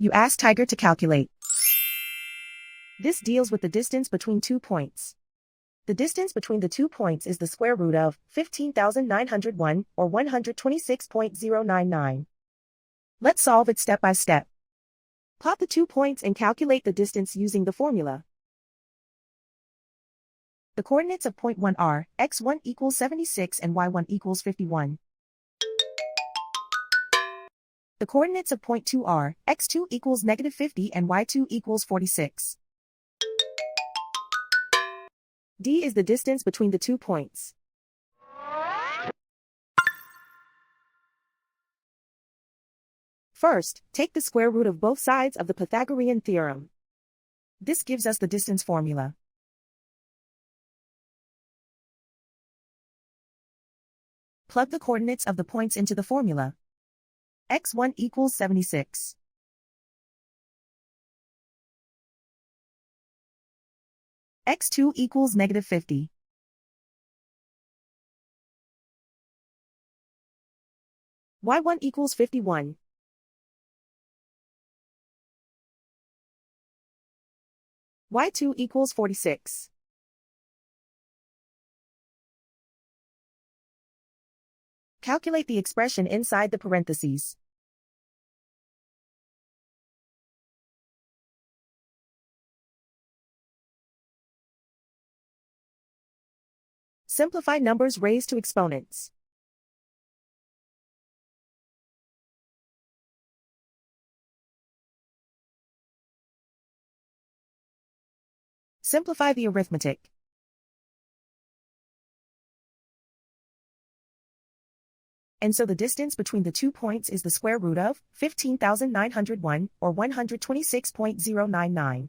You ask Tiger to calculate. This deals with the distance between 2 points. The distance between the 2 points is the square root of 15,901, or 126.099. Let's solve it step by step. Plot the 2 points and calculate the distance using the formula. The coordinates of point 1 are x1 equals 76 and y1 equals 51. The coordinates of point 2 are x2 equals negative 50 and y2 equals 46. D is the distance between the 2 points. First, take the square root of both sides of the Pythagorean theorem. This gives us the distance formula. Plug the coordinates of the points into the formula. x1 equals 76. x2 equals negative 50. y1 equals 51. y2 equals 46. Calculate the expression inside the parentheses. Simplify numbers raised to exponents. Simplify the arithmetic. And so the distance between the 2 points is the square root of 15,901, or 126.099.